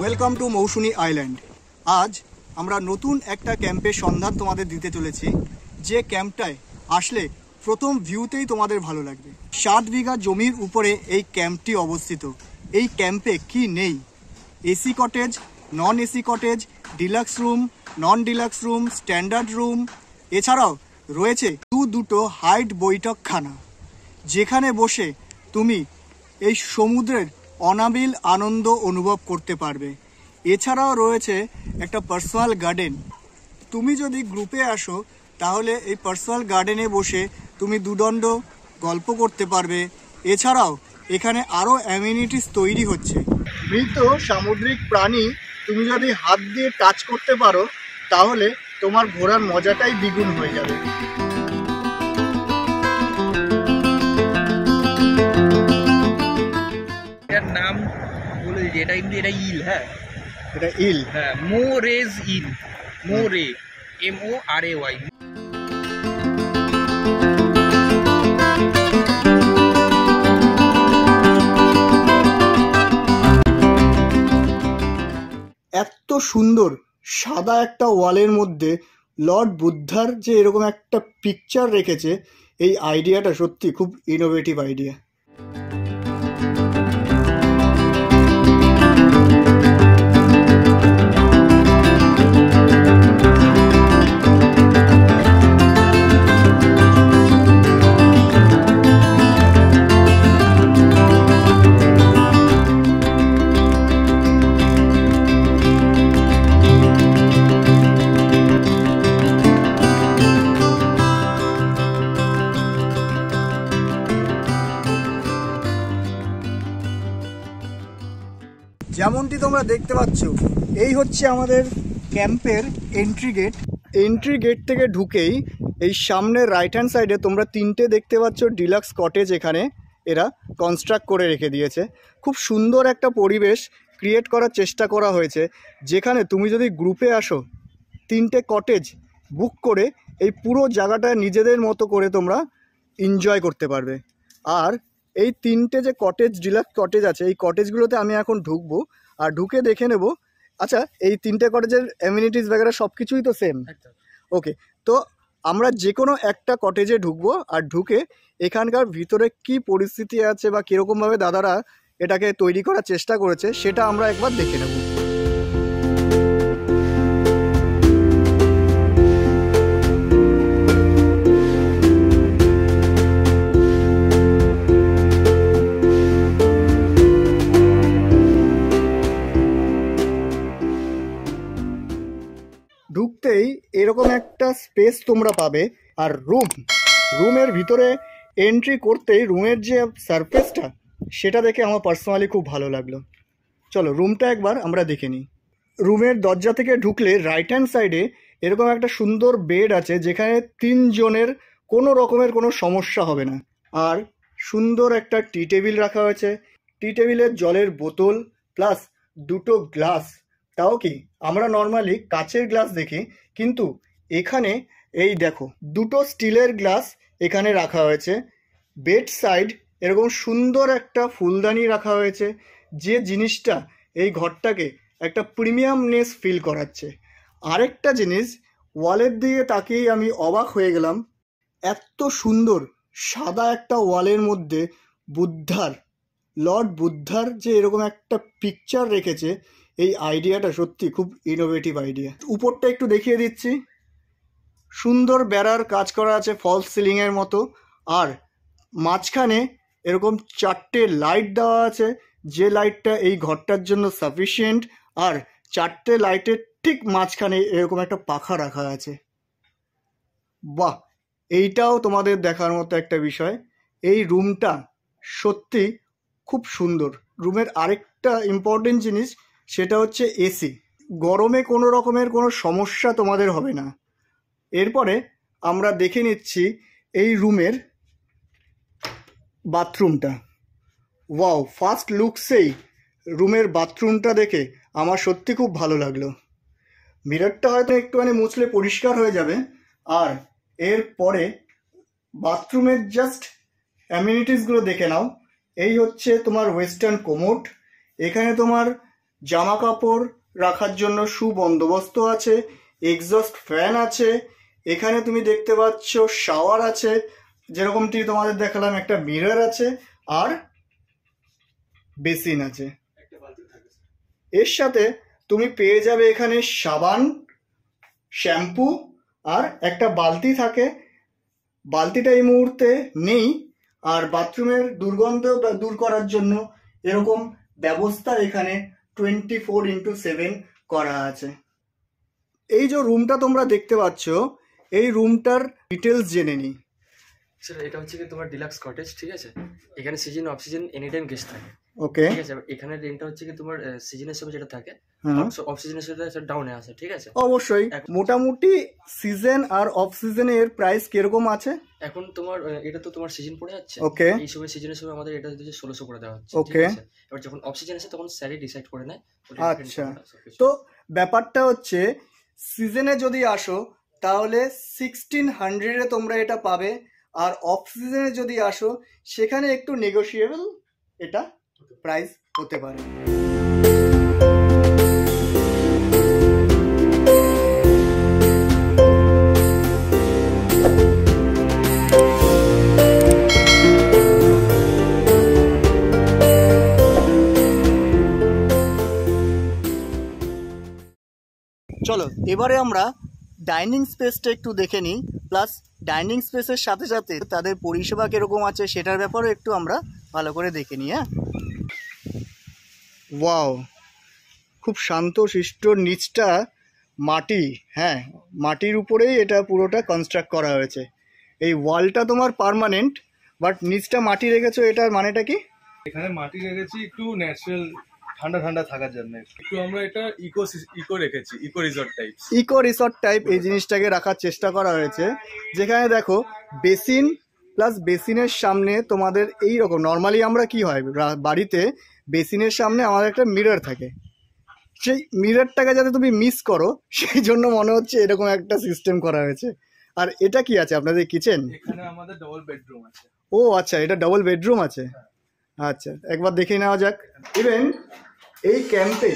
Welcome to Mousuni island. আজ আমরা নতুন একটা ক্যাম্পের সন্ধান তোমাদের দিতে চলেছি, যে ক্যাম্পটায় আসলে প্রথম ভিউতেই তোমাদের ভালো লাগবে। 7 বিঘা জমির উপরে এই ক্যাম্পটি অবস্থিত। এই ক্যাম্পে কি নেই? AC cottage, non AC cottage, deluxe room, non deluxe room, standard room, এছাড়াও রয়েছে দুটো হাইট বৈঠকখানা, যেখানে বসে তুমি এই সমুদ্রের অনাবিল আনন্দ অনুভব করতে পারবে। এছাড়াও রয়েছে একটা পার্সোনাল গার্ডেন। তুমি যদি গ্রুপে আসো তাহলে এই পার্সোনাল গার্ডেনে বসে তুমি দুদণ্ড গল্প করতে পারবে। এছাড়াও এখানে আরও অ্যামিনিটিস তৈরি হচ্ছে। মৃত সামুদ্রিক প্রাণী তুমি যদি হাত দিয়ে টাচ করতে পারো তাহলে তোমার ঘোরার মজাটাই দ্বিগুণ হয়ে যাবে। নাম বলে দিচ্ছি, এটা কিন্তু এটা ইল। হ্যাঁ, এটা ইল। হ্যাঁ, মোরেজ ইল, মোরে, MORAY। এত সুন্দর সাদা একটা ওয়ালের মধ্যে লর্ড বুদ্ধার যে এরকম একটা পিকচার রেখেছে, এই আইডিয়াটা সত্যি খুব ইনোভেটিভ আইডিয়া। যেমনটি তোমরা দেখতে পাচ্ছ, এই হচ্ছে আমাদের ক্যাম্পের এন্ট্রি গেট। এন্ট্রি গেট থেকে ঢুকেই এই সামনের রাইট হ্যান্ড সাইডে তোমরা 3টে দেখতে পাচ্ছ ডিলাক্স কটেজ এখানে এরা কনস্ট্রাক্ট করে রেখে দিয়েছে। খুব সুন্দর একটা পরিবেশ ক্রিয়েট করার চেষ্টা করা হয়েছে, যেখানে তুমি যদি গ্রুপে আসো 3টে কটেজ বুক করে এই পুরো জায়গাটা নিজেদের মতো করে তোমরা এনজয় করতে পারবে। আর এই 3টে যে কটেজ, ডিলাক্স কটেজ আছে, এই কটেজগুলোতে আমি এখন ঢুকবো আর ঢুকে দেখে নেব। আচ্ছা, এই 3টে কটেজের অ্যামিনিটিস বগেরা সব কিছুই তো সেম। ওকে, তো আমরা যে কোনো একটা কটেজে ঢুকবো আর ঢুকে এখানকার ভিতরে কি পরিস্থিতি আছে বা কীরকমভাবে দাদারা এটাকে তৈরি করার চেষ্টা করেছে সেটা আমরা একবার দেখে নেব। ঢুকতেই এরকম একটা স্পেস তোমরা পাবে। আর রুমের ভিতরে এন্ট্রি করতেই রুমের যে সারফেসটা সেটা দেখে আমার পার্সোনালি খুব ভালো লাগলো। চলো রুমটা একবার আমরা দেখে নিই। রুমের দরজা থেকে ঢুকলে রাইট হ্যান্ড সাইডে এরকম একটা সুন্দর বেড আছে, যেখানে 3 জনের কোনো রকমের কোনো সমস্যা হবে না। আর সুন্দর একটা টি টেবিল রাখা হয়েছে। টি টেবিলের জলের বোতল প্লাস 2টো গ্লাস। তাও কি আমরা নর্মালি কাচের গ্লাস দেখি, কিন্তু এখানে এই দেখো 2টো স্টিলের গ্লাস এখানে রাখা হয়েছে। বেড সাইড এরকম সুন্দর একটা ফুলদানি রাখা হয়েছে, যে জিনিসটা এই ঘরটাকে একটা প্রিমিয়ামনেস ফিল করাচ্ছে। আরেকটা জিনিস, ওয়ালের দিকে তাকিয়েই আমি অবাক হয়ে গেলাম। এত সুন্দর সাদা একটা ওয়ালের মধ্যে লর্ড বুদ্ধার যে এরকম একটা পিকচার রেখেছে, এই আইডিয়াটা সত্যি খুব ইনোভেটিভ আইডিয়া। উপরটা একটু দেখিয়ে দিচ্ছি। সুন্দর বেড়ার কাজ করা আছে ফলস সিলিংয়ের মতো। আর মাঝখানে এরকম 4টে লাইট দেওয়া আছে, যে লাইটটা এই ঘরটার জন্য সাফিসিয়েন্ট। আর 4টে লাইটের ঠিক মাঝখানে এরকম একটা পাখা রাখা আছে। বাহ, এইটাও তোমাদের দেখার মতো একটা বিষয়। এই রুমটা সত্যি খুব সুন্দর। রুমের আরেকটা ইম্পর্টেন্ট জিনিস, সেটা হচ্ছে এসি। গরমে কোনো রকমের কোনো সমস্যা তোমাদের হবে না। এরপরে আমরা দেখে নিচ্ছি এই রুমের বাথরুমটা। ওয়াও, ফার্স্ট লুকসেই রুমের বাথরুমটা দেখে আমার সত্যি খুব ভালো লাগলো। মিররটা হয়তো একটুখানি মুছলে পরিষ্কার হয়ে যাবে। আর এরপরে বাথরুমের জাস্ট অ্যামিনিটিসগুলো দেখে নাও। এই হচ্ছে তোমার ওয়েস্টার্ন কোমোড। এখানে তোমার জামা কাপড় রাখার জন্য সুবন্দোবস্ত আছে, এক্সস্ট ফ্যান আছে, এখানে তুমি দেখতে পাচ্ছ শাওয়ার আছে, যেরকমটি তোমাদের দেখালাম একটা মিরর আছে, আর বেসিন আছে। এর সাথে তুমি পেয়ে যাবে এখানে সাবান, শ্যাম্পু, আর একটা বালতি থাকে। বালতিটা এই মুহূর্তে নেই। আর বাথরুমের দুর্গন্ধ দূর করার জন্য এরকম ব্যবস্থা এখানে 24x7 করা আছে। এই যে রুমটা তোমরা দেখতে পাচ্ছ, এই রুমটার ডিটেলস জেনে নিই। স্যার এটা হচ্ছে কি তোমার ডিলাক্স কটেজ, ঠিক আছে? এখানে season off season any time guest থাকে, ওকে, ঠিক আছে? এখানে রেন্টটা হচ্ছে কি তোমার সিজনের সময় যেটা থাকে, অফ সিজনের সময় ডাউনে আসে, ঠিক আছে? অবশ্যই। মোটামুটি সিজন আর অফ সিজনে এর প্রাইস কিরকম আছে? এখন তোমার এটা তো তোমার সিজন পড়ে যাচ্ছে, ওকে। এই সময় সিজনের সময় আমাদের এটা হচ্ছে 1600 করে দেওয়া হচ্ছে, ওকে। ঠিক আছে? এবার যখন অফ সিজন আসে তখন স্যারই ডিসাইড করে নেয়। আচ্ছা, তো ব্যাপারটা হচ্ছে সিজনে যদি আসো তাহলে 1600-এ তোমরা এটা পাবে, আর অফ সিজনে যদি আসো সেখানে একটু নেগোশিয়েবল এটা প্রাইস হতে পারে। চলো এবারে আমরা ডাইনিং স্পেসটা একটু দেখে নিই, প্লাস ডাইনিং স্পেসের সাথে সাথে তাদের পরিষেবা কীরকম আছে সেটার ব্যাপারেও একটু আমরা ভালো করে দেখে নিই। হ্যাঁ, ওয়াও, খুব শান্ত শিষ্ট, নিচটা মাটি, হ্যাঁ মাটির উপরেই এটা পুরোটা কনস্ট্রাক্ট করা হয়েছে। এই ওয়ালটা তোমার পার্মানেন্ট, বাট নিচটা মাটি রেখেছো, এটার মানেটা কি? এখানে মাটি রেখেছি একটু ন্যাচারাল ঠান্ডা ঠান্ডা থাকার জন্য, একটু আমরা এটা ইকো রেখেছি, ইকো রিসর্ট টাইপ এই জিনিসটাকে রাখার চেষ্টা করা হয়েছে। যেখানে দেখো বেসিন, প্লাস বেসিনের সামনে তোমাদের এই রকম নর্মালি আমরা কি হয় বাড়িতে বেসিনের সামনে আমাদের একটা মিরর থাকে, সেই মিররটাকে যাতে তুমি মিস করো সেই জন্য মনে হচ্ছে এরকম একটা সিস্টেম করা হয়েছে। আর এটা কি আছে আপনাদের কিচেন? এখানে আমাদের ডবল বেডরুম আছে। ও আচ্ছা, এটা ডবল বেডরুম আছে। আচ্ছা, একবার দেখে নেওয়া যাক। ইভেন এই ক্যাম্পে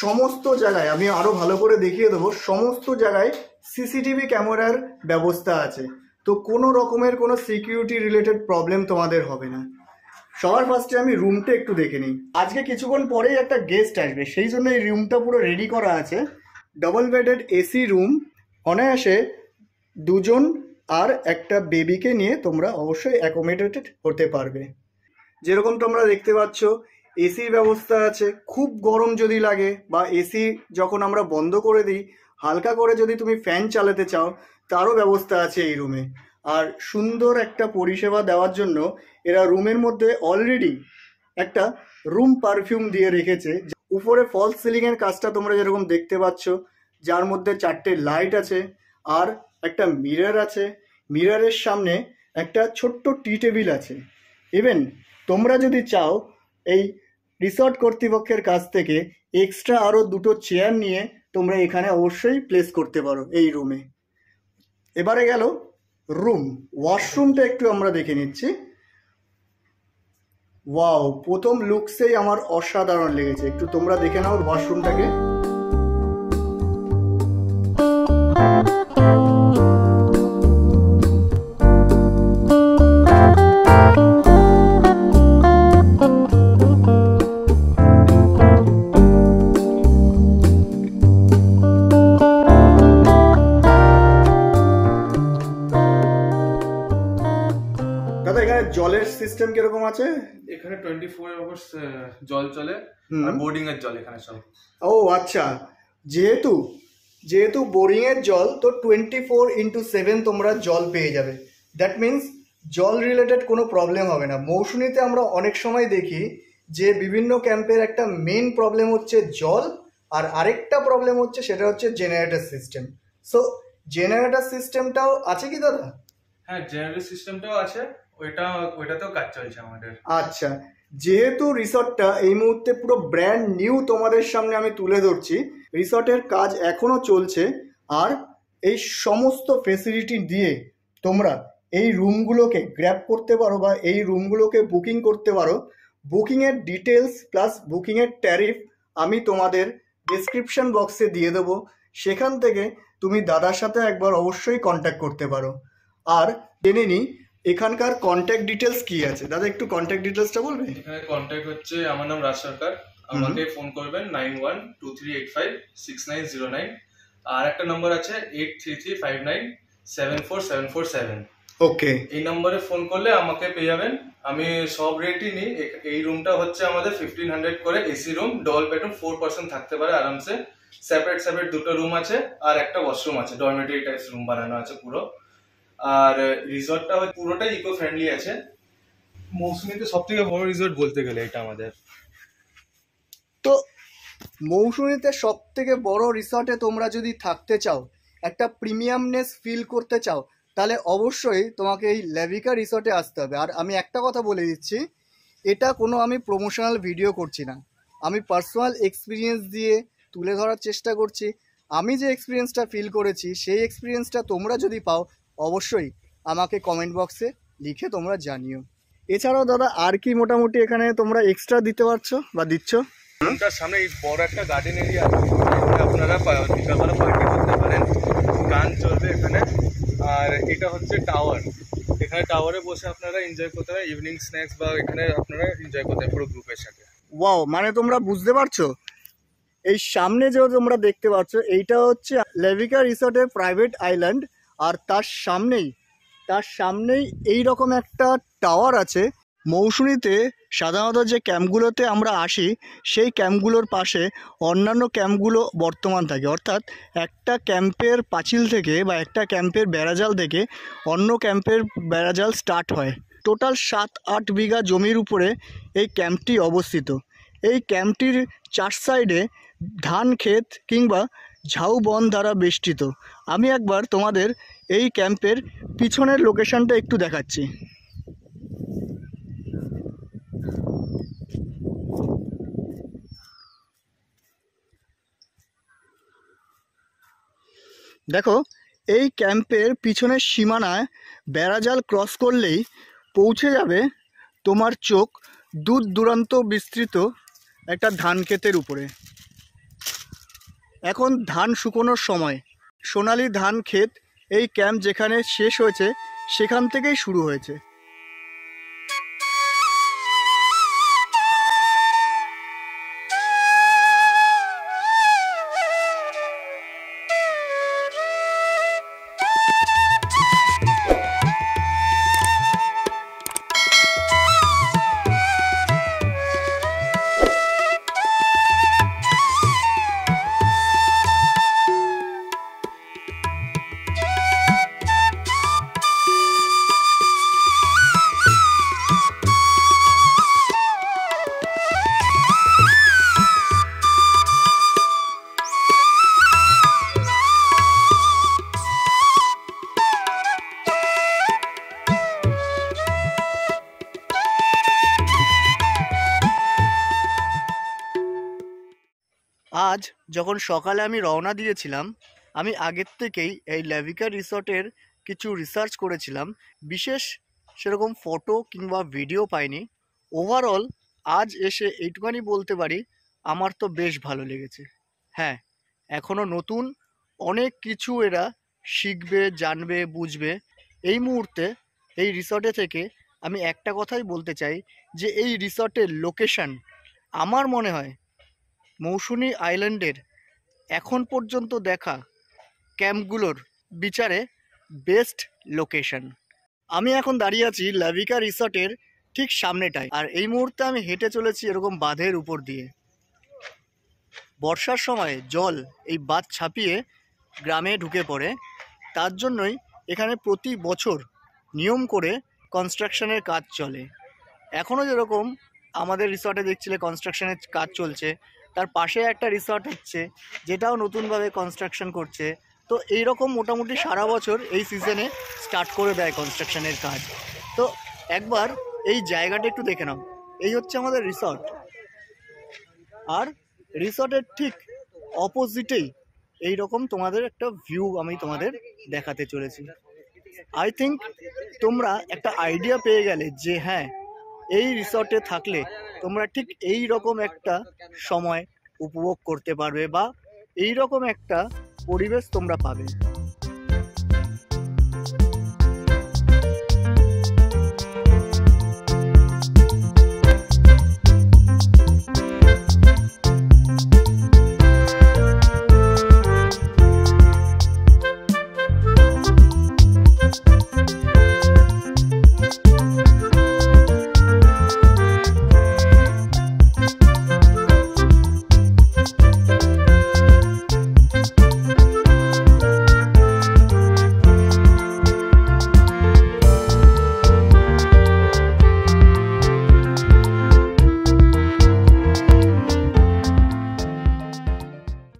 সমস্ত জায়গায়, আমি আরো ভালো করে দেখিয়ে দেবো, সমস্ত জায়গায় সিসিটিভি ক্যামেরার ব্যবস্থা আছে, তো কোনো রকমের কোনো সিকিউরিটি রিলেটেড প্রবলেম তোমাদের হবে না। সবার ফার্স্টে আমি রুমটা একটু দেখে নিই। আজকে কিছুক্ষণ পরেই একটা গেস্ট আসবে, সেই জন্য এই রুমটা পুরো রেডি করা আছে। ডবল বেডেড এসি রুম, অনায়াসে দুজন আর একটা বেবিকে নিয়ে তোমরা অবশ্যই অ্যাকোমোডেটেড হতে পারবে। যেরকম তোমরা দেখতে পাচ্ছ এসির ব্যবস্থা আছে, খুব গরম যদি লাগে বা এসি যখন আমরা বন্ধ করে দিই হালকা করে যদি তুমি ফ্যান চালাতে চাও তারও ব্যবস্থা আছে এই রুমে। আর সুন্দর একটা পরিষেবা দেওয়ার জন্য এরা রুমের মধ্যে অলরেডি একটা রুম পারফিউম দিয়ে রেখেছে। উপরে ফলস সিলিংয়ের কাজটা তোমরা যেরকম দেখতে পাচ্ছ, যার মধ্যে 4টে লাইট আছে আর একটা মিরর আছে। মিররের সামনে একটা ছোট্ট টি টেবিল আছে। ইভেন তোমরা যদি চাও এই রিসর্ট কর্তৃপক্ষের কাছ থেকে এক্সট্রা আরও 2টো চেয়ার নিয়ে তোমরা এখানে অবশ্যই প্লেস করতে পারো এই রুমে। এবারে গেল রুম, ওয়াশরুমটা একটু আমরা দেখে নিচ্ছি। ওয়াও, প্রথম লুকসেই আমার অসাধারণ লেগেছে, একটু তোমরা দেখে নাও ওয়াশরুমটাকে। দাদা এখানে জলের সিস্টেম কিরকম আছে? এখানে 24 আওয়ার্স জল চলে, আর বোর্ডিং এর জল এখানে সব। ও আচ্ছা, যেহেতু বোরিং এর জল, তো 24x7 তোমরা জল পেয়ে যাবে। দ্যাট মিনস জল রিলেটেড কোনো প্রবলেম হবে না। মৌসুমীতে আমরা অনেক সময় দেখি যে বিভিন্ন ক্যাম্পের একটা মেন প্রবলেম হচ্ছে জল, আর আরেকটা প্রবলেম হচ্ছে সেটা হচ্ছে জেনারেটর সিস্টেম। সো জেনারেটর সিস্টেমটাও আছে কি দাদা? হ্যাঁ, জেনারেটর সিস্টেমটাও আছে, ওইটাতেও কাজ চলছে আমাদের। আচ্ছা, যেহেতু রিসর্টটা এই মুহূর্তে পুরো ব্র্যান্ড নিউ তোমাদের সামনে আমি তুলে ধরছি, রিসর্টের কাজ এখনো চলছে, আর এই সমস্ত ফেসিলিটি দিয়ে তোমরা এই রুমগুলোকে গ্র্যাব করতে পারো বা এই রুমগুলোকে বুকিং করতে পারো। বুকিংয়ের ডিটেলস প্লাস বুকিংয়ের ট্যারিফ আমি তোমাদের ডেসক্রিপশন বক্সে দিয়ে দেবো, সেখান থেকে তুমি দাদার সাথে একবার অবশ্যই কন্ট্যাক্ট করতে পারো। আর জেনে নিই এখানকার কন্ট্যাক্ট ডিটেলস কি আছে। দাদা একটু কন্ট্যাক্ট ডিটেলসটা বলবে? এখানে কন্ট্যাক্ট হচ্ছে, আমার নাম রাজ সরকার, আমাকে ফোন করবেন 9123856909, আর একটা নম্বর আছে 8335974747। ওকে, এই নম্বরে ফোন করলে আমাকে পেয়ে যাবেন। আমি সব রেটই নিই। এই রুমটা হচ্ছে আমাদের 1500 করে AC room, double bedroom, 4 person থাকতে পারে আরামসে। সেপারেট দুটো রুম আছে আর একটা ওয়াশরুম আছে, ডরমেটরি টাইপস রুম বানানো আছে পুরো। আর রিসর্টটা পুরোটাই ইকো ফ্রেন্ডলি আছে। মৌসুমীতে সব থেকে বড় রিসর্ট বলতে গেলে এটা আমাদের। তো মৌসুমীতে সব থেকে বড় রিসর্টে তোমরা যদি থাকতে চাও, একটা প্রিমিয়ামনেস ফিল করতে চাও, তাহলে অবশ্যই তোমাকে এই লেভিকা রিসর্টে আসতে হবে। আর আমি একটা কথা বলে দিচ্ছি, এটা কোনো আমি প্রমোশনাল ভিডিও করছি না, আমি পার্সোনাল এক্সপিরিয়েন্স দিয়ে তুলে ধরার চেষ্টা করছি। আমি যে এক্সপিরিয়েন্সটা ফিল করেছি সেই এক্সপিরিয়েন্সটা তোমরা যদি পাও অবশ্যই আমাকে কমেন্ট বক্সে লিখে তোমরা জানিও। এছাড়াও দাদা আর কি মোটামুটি এখানে তোমরা এক্সট্রা দিতে পারছো বা দিচ্ছ? রুমটার সামনে এই বড় একটা গার্ডেন এরিয়া আছে, আপনারা বিকালবেলা পার্টি করতে পারেন, গান চলবে এখানে। আর এটা হচ্ছে টাওয়ার, এখানে টাওয়ারে বসে আপনারা এনজয় করতে পারেন ইভিনিং স্ন্যাক্স, বা এখানে আপনারা এনজয় করতে পারেন পুরো গ্রুপের সাথে। ওয়াও, মানে তোমরা বুঝতে পারছো এই সামনে যে তোমরা দেখতে পাচ্ছ এইটা হচ্ছে লেভিকা রিসর্টের প্রাইভেট আইল্যান্ড, আর তার সামনেই এই রকম একটা টাওয়ার আছে। মৌসুমীতে সাধারণত যে ক্যাম্পগুলোতে আমরা আসি সেই ক্যাম্পগুলোর পাশে অন্যান্য ক্যাম্পগুলো বর্তমান থাকে, অর্থাৎ একটা ক্যাম্পের পাঁচিল থেকে বা একটা ক্যাম্পের বেড়াজাল থেকে অন্য ক্যাম্পের বেড়াজাল স্টার্ট হয়। টোটাল 7-8 বিঘা জমির উপরে এই ক্যাম্পটি অবস্থিত। এই ক্যাম্পটির চার সাইডে ধান ক্ষেত কিংবা ঝাউবন দ্বারা বেষ্টিত। আমি একবার তোমাদের এই ক্যাম্পের পিছনের লোকেশনটা একটু দেখাচ্ছি। দেখো, এই ক্যাম্পের পিছনের সীমানায় বেড়াজাল ক্রস করলেই পৌঁছে যাবে তোমার চোখ দূর দূরান্ত বিস্তৃত একটা ধান ক্ষেতের উপরে। এখন ধান শুকোনোর সময়, সোনালি ধান ক্ষেত এই ক্যাম্প যেখানে শেষ হয়েছে সেখান থেকেই শুরু হয়েছে। আজ যখন সকালে আমি রওনা দিয়েছিলাম, আমি আগের থেকেই এই লেভিকা রিসর্টের কিছু রিসার্চ করেছিলাম। বিশেষ সেরকম ফটো কিংবা ভিডিও পাইনি। ওভারঅল আজ এসে এইটুখানি বলতে পারি, আমার তো বেশ ভালো লেগেছে। হ্যাঁ, এখনও নতুন অনেক কিছু এরা শিখবে, জানবে, বুঝবে। এই মুহূর্তে এই রিসর্টে থেকে আমি একটা কথাই বলতে চাই যে এই রিসর্টের লোকেশন আমার মনে হয় মৌসুমী আইল্যান্ডের এখন পর্যন্ত দেখা ক্যাম্পগুলোর বিচারে বেস্ট লোকেশন। আমি এখন দাঁড়িয়ে আছি লেভিকা রিসর্টের ঠিক সামনেটায়, আর এই মুহূর্তে আমি হেঁটে চলেছি এরকম বাঁধের উপর দিয়ে। বর্ষার সময় জল এই বাঁধ ছাপিয়ে গ্রামে ঢুকে পড়ে, তার জন্যই এখানে প্রতি বছর নিয়ম করে কনস্ট্রাকশনের কাজ চলে। এখনও যেরকম আমাদের রিসর্টে দেখছিলে কনস্ট্রাকশনের কাজ চলছে, তার পাশে একটা রিসর্ট হচ্ছে যেটাও নতুনভাবে কনস্ট্রাকশন করছে। তো এইরকম মোটামুটি সারা বছর এই সিজনে স্টার্ট করে দেয় কনস্ট্রাকশনের কাজ। তো একবার এই জায়গাটা একটু দেখে নাও। এই হচ্ছে আমাদের রিসর্ট, আর রিসর্টের ঠিক অপোজিটেই এইরকম তোমাদের একটা ভিউ আমি তোমাদের দেখাতে চলেছি। আই থিঙ্ক তোমরা একটা আইডিয়া পেয়ে গেলে যে হ্যাঁ, এই রিসর্টে থাকলে তোমরা ঠিক এই রকম একটা সময় উপভোগ করতে পারবে বা এইরকম একটা পরিবেশ তোমরা পাবে।